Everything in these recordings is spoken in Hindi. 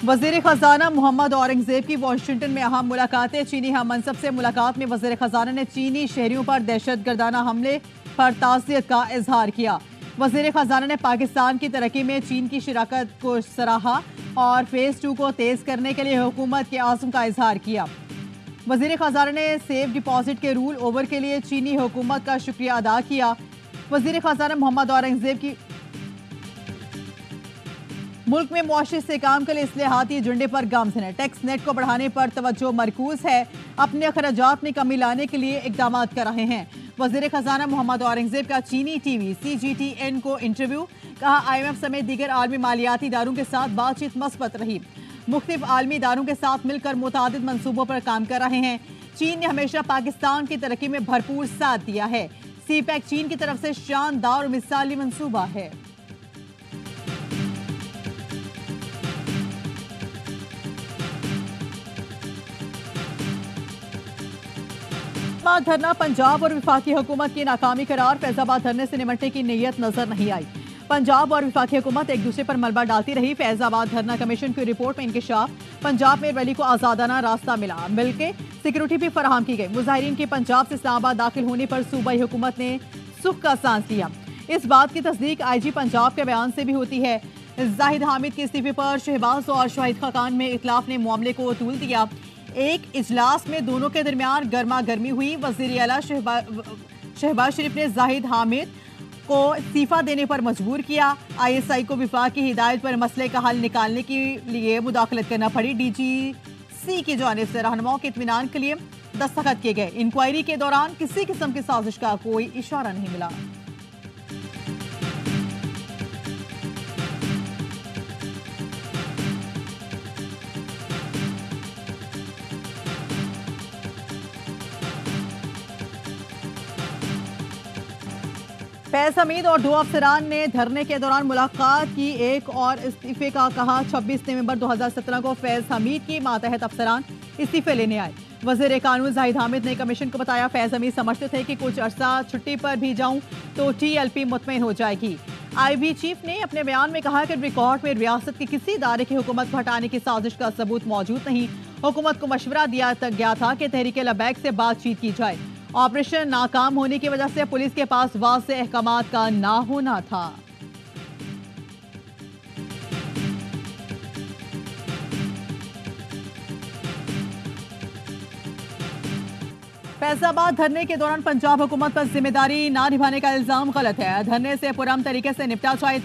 वजीर खजाना मोहम्मद औरंगजेब की वाशिंगटन में अहम मुलाकातें। चीनी हम मनसब से मुलाकात में वजीर खजाना ने चीनी शहरियों पर दहशतगर्दाना हमले पर ताज़ियत का इजहार किया। वजीर खजाना ने पाकिस्तान की तरक्की में चीन की शिराकत को सराहा और फेज़ 2 को तेज़ करने के लिए हुकूमत के आज़म का इजहार किया। वजीर खजाना ने सेफ डिपॉजिट के रूल ओवर के लिए चीनी हुकूमत का शुक्रिया अदा किया। वजीर खजाना मोहम्मद औरंगजेब की मुल्क में मुआशी इस्तेहकाम के लिए इस्लाहाती एजेंडे पर गामज़न है। टैक्स नेट को बढ़ाने पर तवज्जो मरकूज है। अपने अखराजात में कमी लाने के लिए इकदाम कर रहे हैं। वजीर खजाना मोहम्मद औरंगजेब का चीनी टीवी CGTN को इंटरव्यू। कहा, IMF समेत दीगर आलमी मालियाती इदारों के साथ बातचीत मस्बत रही। मुख्तलिफ आलमी इदारों के साथ मिलकर मुतादिद मंसूबों पर काम कर रहे हैं। चीन ने हमेशा पाकिस्तान की तरक्की में भरपूर साथ दिया है। CPEC चीन की तरफ से शानदार और मिसाली मंसूबा है। धरना पंजाब और विफाकी हुकूमत की नाकामी करार। फैजाबाद धरने से निमटने की नीयत नजर नहीं आई। पंजाब और विफाकी हुकूमत एक दूसरे पर मलबा डालती रही। फैजाबाद धरना कमीशन की रिपोर्ट में इंकशाफ। पंजाब में रैली को आजादाना रास्ता मिला, मिलके सिक्योरिटी भी फराहम की गई। मुजाहिरीन के पंजाब से इस्लामाबाद दाखिल होने पर सूबाई हुकूमत ने सुख का सांस लिया। इस बात की तस्दीक IG पंजाब के बयान से भी होती है। जाहिद हामिद के इस्तीफे पर शहबाज और शाहिद खाकान में इख्लाफ ने मामले को तूल दिया। एक इजलास में दोनों के दरमियान गर्मा गर्मी हुई। वज़ीर आला शहबाज शरीफ ने जाहिद हामिद को इस्तीफा देने पर मजबूर किया। ISI को विफाक की हिदायत पर मसले का हल निकालने के लिए मुदाखलत करना पड़ी। DGC की जानिब से रहनुमाओं के इत्मीनान के लिए दस्तखत किए गए। इंक्वायरी के दौरान किसी किस्म की साजिश का कोई इशारा नहीं मिला। फैज हमीद और 2 अफसरान ने धरने के दौरान मुलाकात की। एक और इस्तीफे का कहा। 26 नवंबर 2017 को फैज हमीद की मातहत अफसरान इस्तीफे लेने आए। वज़ीर कानून जाहिद हामिद ने कमीशन को बताया, फैज हमीद समझते थे कि कुछ अरसा छुट्टी पर भी जाऊं तो TLP मुतमईन हो जाएगी। IB चीफ ने अपने बयान में कहा कि रिकॉर्ड में रियासत के किसी इदारे की हुकूमत को हटाने की साजिश का सबूत मौजूद नहीं। हुकूमत को मशवरा दिया गया था कि तहरीक लबैक से बातचीत की जाए। ऑपरेशन नाकाम होने की वजह से पुलिस के पास वाज़ेह अहकामात का ना होना था। फैजाबाद धरने के दौरान पंजाब हुकूमत पर जिम्मेदारी ना निभाने का इल्जाम गलत है। धरने से पुरअमन तरीके से निपटा जाए।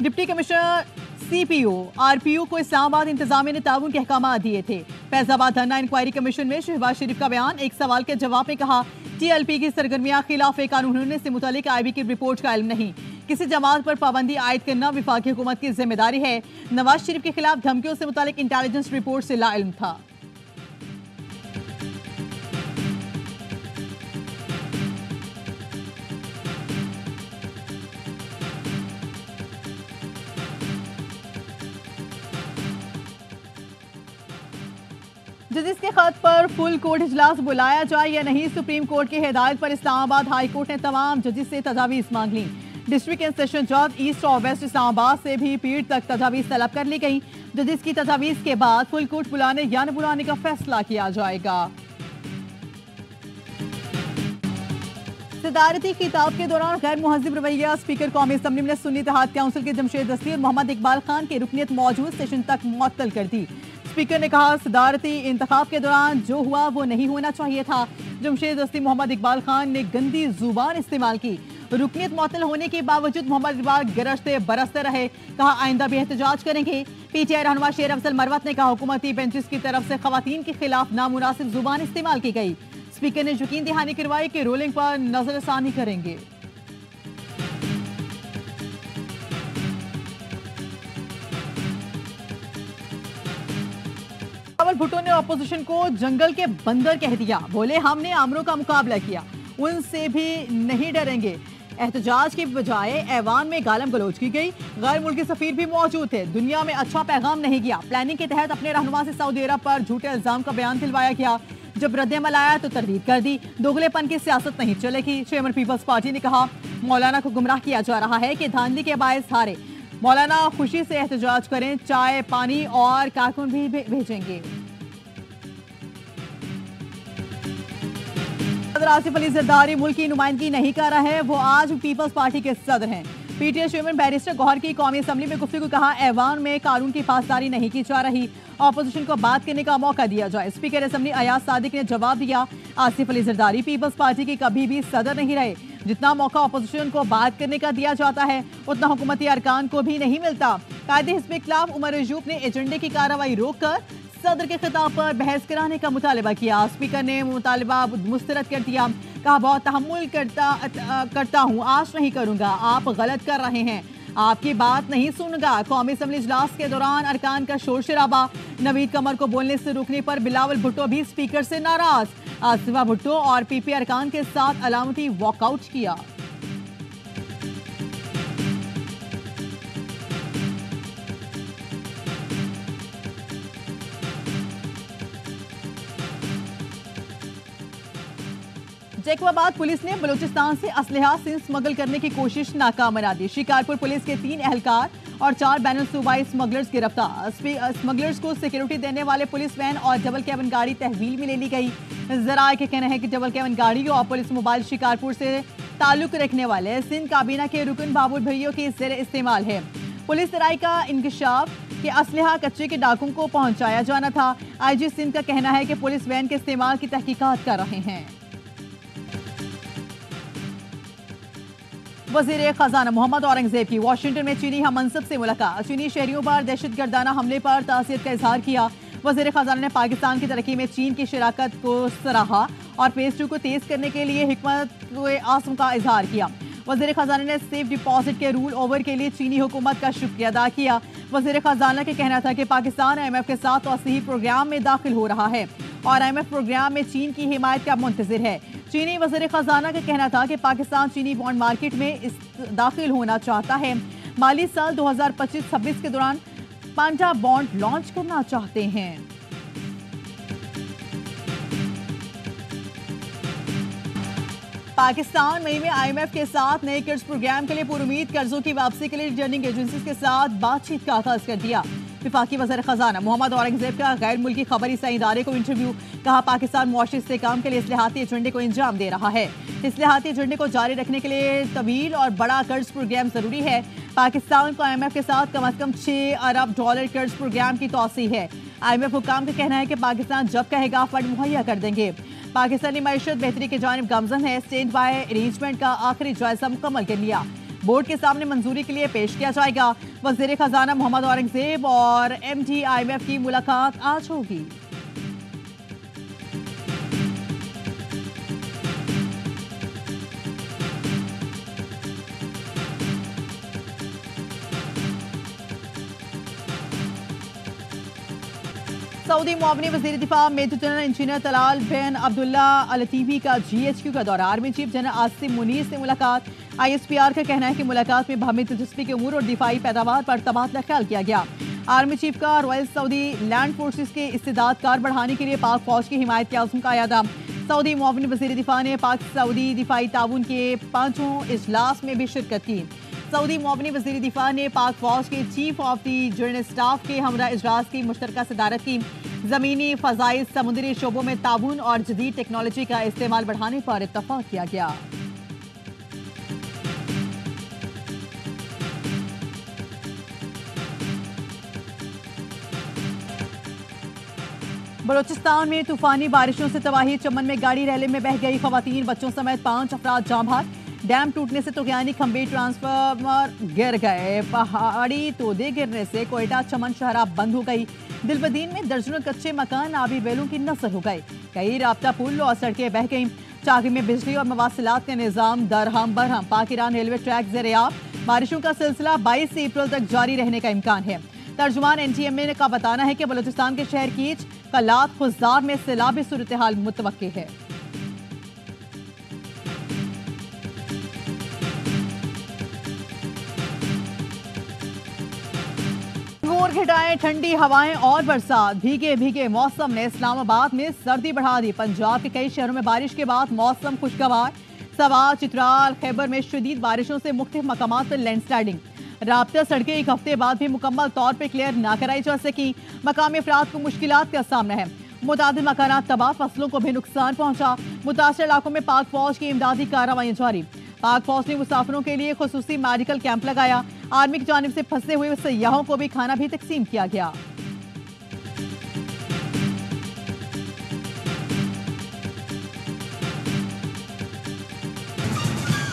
डिप्टी कमिश्नर CPO RPO को इस्लामाबाद इंतजामिया ने ताउन के अहकाम दिए थे। फैजाबाद धरना इंक्वायरी कमीशन में शहबाज शरीफ का बयान। एक सवाल के जवाब में कहा, TLP की सरगर्मियां खिलाफ कानून होने से मुतालिक IB की रिपोर्ट का इल्म नहीं। किसी जमात पर पाबंदी आयद करना विफाकी हुकूमत की जिम्मेदारी है। नवाज शरीफ के खिलाफ धमकियों से मुतालिक इंटेलिजेंस रिपोर्ट से लाइल्म था। जजिस के खत पर फुल कोर्ट इजलास बुलाया जाए या नहीं, सुप्रीम कोर्ट की हिदायत पर इस्लामाबाद हाई कोर्ट ने तमाम जजिस से तजावीज़ मांग ली। डिस्ट्रिक्ट एंड सेशन जज ईस्ट और वेस्ट इस्लामाबाद से भी पीर तक तजावीज़ तलब कर ली गई। जजिस की तजावीज़ के बाद फुल कोर्ट बुलाने या न बुलाने का फैसला किया जाएगा। सदारती खिताब के दौरान गैर मुहज़्ज़िब रवैया। स्पीकर कौमी असम्बली ने सुन्नी इत्तेहाद काउंसिल के जमशेद दस्ती और मोहम्मद इकबाल खान की रुकनीत मौजूद सेशन तक मुअत्तल कर दी। स्पीकर ने कहा, सदारती इंतखाब के दौरान जो हुआ वो नहीं होना चाहिए था। जमशेद दस्ती मोहम्मद इकबाल खान ने गंदी जुबान इस्तेमाल की। रुकनीत मुअत्तल होने के बावजूद मोहम्मद इकबाल गरजते बरसते रहे। कहा, आइंदा भी एहतजाज करेंगे। PTI रहनुमा शेर अफजल मरवत ने कहा, हुकूमती बेंचेस की तरफ से खवातीन के खिलाफ नामुनासिब जुबान इस्तेमाल की गई। स्पीकर ने यकीन दहानी करवाई कि रोलिंग पर नजरसानी करेंगे। भुट्टो ने अपोजिशन को जंगल के बंदर कह दिया। बोले, हमने आमरों का मुकाबला किया, उनसे भी नहीं डरेंगे। एहतजाज के बजाय ऐवान में गालम गलोच की गई। गैर मुल्की सफीर भी मौजूद थे। दुनिया में अच्छा पैगाम नहीं गया। प्लानिंग के तहत अपने रहनुमा से सऊदी अरब पर झूठे इल्जाम का बयान दिलवाया गया। जब रद्द-ए-अमल आया तो तरदीद कर दी। दोगलेपन की सियासत नहीं चलेगी। चेयरमैन पीपल्स पार्टी ने कहा, मौलाना को गुमराह किया जा रहा है कि धांधली के बायस हारे। मौलाना खुशी से एहतजाज करें, चाय पानी और कारकुन भी भेजेंगे। सदर आसिफ अली जरदारी मुल्क की नुमाइंदगी नहीं कर रहा है, वो आज पीपल्स पार्टी के सदर हैं। पीटीआई चेयरमैन बैरिस्टर गौहर की कौमी असम्बली में गुफ्तगू कहा, ऐवान में कानून की पासदारी नहीं की जा रही, ऑपोजिशन को बात करने का मौका दिया जाए। स्पीकर असम्बली अयाज सादिक ने जवाब दिया, आसिफ अली जरदारी पीपल्स पार्टी के कभी भी सदर नहीं रहे। जितना मौका ऑपोजिशन को बात करने का दिया जाता है उतना हुकूमती अरकान को भी नहीं मिलता। कायदे हिज़्ब इख्तिलाफ उमर अयूब ने एजेंडे की कार्रवाई रोककर सदर के खिताब पर बहस कराने का मुतालबा किया। स्पीकर ने मुतालबा मुस्तरद कर दिया, कहा बहुत तहम्मुल करता हूँ, आज नहीं करूँगा, आप गलत कर रहे हैं, आपकी बात नहीं सुनूंगा। कौमी असम्बली इजलास के दौरान अरकान का शोर शराबा, नवीद कमर को बोलने से रोकने पर बिलावल भुट्टो भी स्पीकर से नाराज। आसिफा भुट्टो और पीपी अरकान के साथ अलामती वॉकआउट किया। जैकबाबाद पुलिस ने बलूचिस्तान से असलहा सिंध स्मगल करने की कोशिश नाकाम बना दी। शिकारपुर पुलिस के 3 एहलकार और 4 बैनुल सूबाई स्मगलर्स गिरफ्तार। स्मगलर्स को सिक्योरिटी देने वाले पुलिस वैन और डबल कैबिन गाड़ी तहवील में ले ली गई। जराये के कहना है कि डबल कैबिन गाड़ी और पुलिस मोबाइल शिकारपुर से ताल्लुक रखने वाले सिंध काबीना के रुकन बाबुल भैया के ज़ेर इस्तेमाल है। पुलिस जराये का इंकशाफ कि असलहा कच्चे के डाकुओं को पहुंचाया जाना था। IG सिंध का कहना है कि पुलिस वैन के इस्तेमाल की तहकीकात कर रहे हैं। वज़ीर खजाना मोहम्मद औरंगजेब की वाशिंगटन में चीनी हम मनसब से मुलाकात। चीनी शहरियों पर दहशतगर्दाना हमले पर तासियत का इजहार किया। वज़ीर खजाना ने पाकिस्तान की तरक्की में चीन की शराकत को सराहा और फेज 2 को तेज करने के लिए हिकमत आज़म का इजहार किया। वज़ीर खजाना ने सेफ डिपॉजिट के रूल ओवर के लिए चीनी हुकूमत का शुक्रिया अदा किया। वज़ीर खजाना का कहना था कि पाकिस्तान IMF के साथ तौसीही प्रोग्राम में दाखिल हो रहा है और IMF प्रोग्राम में चीन की हिमायत का मुंतज़िर है। चीनी वज़ीर खजाना का कहना था कि पाकिस्तान चीनी बॉन्ड मार्केट में दाखिल होना चाहता है। माली साल 2025-26 के दौरान 5 बॉन्ड लॉन्च करना चाहते हैं। पाकिस्तान मई में IMF के साथ नए कर्ज प्रोग्राम के लिए पुरुमीद कर्जों की वापसी के लिए रिटर्निंग एजेंसीज के साथ बातचीत का आगाज कर दिया। विफाकी वज़ीर खजाना मोहम्मद औरंगजेब का गैर मुल्की खबरी सही इदारे को इंटरव्यू, कहा पाकिस्तान मुआशी इस्तेहकाम के लिए इस्लाहाती एजेंडे को अंजाम दे रहा है। इस्लाहाती एजेंडे को जारी रखने के लिए तवील और बड़ा कर्ज प्रोग्राम जरूरी है। पाकिस्तान को IMF के साथ कम अज कम $6 अरब कर्ज प्रोग्राम की तौसीह है। IMF हुकाम का कहना है कि पाकिस्तान जब कहेगा फंड मुहैया कर देंगे। पाकिस्तानी मईशत बेहतरी की जानिब गामजन है। स्टैंड बाय अरेंजमेंट का आखिरी जायजा मुकम्मल कर लिया, बोर्ड के सामने मंजूरी के लिए पेश किया जाएगा। वज़ीर खजाना मोहम्मद औरंगजेब और MD IMF की मुलाकात आज होगी। सऊदी मुआवनी वज़ीर दिफा मेजर जनरल इंजीनियर तलाल बिन अब्दुल्ला अल अतीबी का GHQ का दौरा। Army chief general Asim Munir से मुलाकात। ISPR का कहना है कि मुलाकात में बाहमी दिलचस्पी के उमूर और दिफाई पैदावार पर तबादला ख्याल किया गया। आर्मी चीफ का रॉयल सऊदी लैंड फोर्सेस के इस्तेदाद कार बढ़ाने के लिए पाक फौज की हिमायत के आज़म का यादा। सऊदी मुआवनी वज़ीर दिफा ने पाक सऊदी दिफाई ताउन के 5वें इजलास में भी शिरकत की। सऊदी मुआवनी वज़ीर दिफा ने पाक फौज के chief of the general staff के हमरा इजलास की मुश्तरका सदारत की। ज़मीनी फ़ज़ाई समुद्री शोबों में ताउन और जदीद टेक्नोलॉजी का इस्तेमाल बढ़ाने पर इत्तफाक किया गया। बलूचिस्तान में तूफानी बारिशों से तबाही, चमन में गाड़ी रैली में बह गई, खवातीन बच्चों समेत 5 अफराद जाँ बहक। डैम टूटने से तुगयानी खंबे ट्रांसफार्मर गिर गए। पहाड़ी तोदे गिरने से कोयटा चमन शहरा बंद हो गई। दिलबदीन में दर्जनों कच्चे मकान आबी बेलों की नसर हो गए। कई राब्ता पुल और सड़कें बह गईं। चाकरी में बिजली और मवासिलात का निज़ाम दरहम बरहम। पाक ईरान रेलवे ट्रैक ज़ेर-ए-आब। बारिशों का सिलसिला 22 अप्रैल तक जारी रहने का इम्कान है। तर्जुमान NTMA का बताना है कि बलूचिस्तान के शहर कीच, कलात, खुजार में सैलाबी सूरत हाल मुतवक्की है। और घटाएं ठंडी हवाएं और बरसात, भीगे भीगे मौसम ने इस्लामाबाद में सर्दी बढ़ा दी। पंजाब के कई शहरों में बारिश के बाद मौसम खुशगवार। सवार, चित्राल, खैबर में शदीद बारिशों से मुख्तलिफ मकामात पर लैंडस्लाइडिंग। राब्ता सड़कें एक हफ्ते बाद भी मुकम्मल तौर पर क्लियर ना कराई जा सकी। मकामी अफराद को मुश्किलात का सामना है। मुतादिद मकानात तबाह, फसलों को भी नुकसान पहुंचा। मुतासर इलाकों में पाक फौज की इमदादी कार्रवाई जारी। पाक फौज ने मुसाफिरों के लिए खुसूसी मेडिकल कैंप लगाया। आर्मी की जानिब से फंसे हुए सयाहों को भी खाना भी तकसीम किया गया।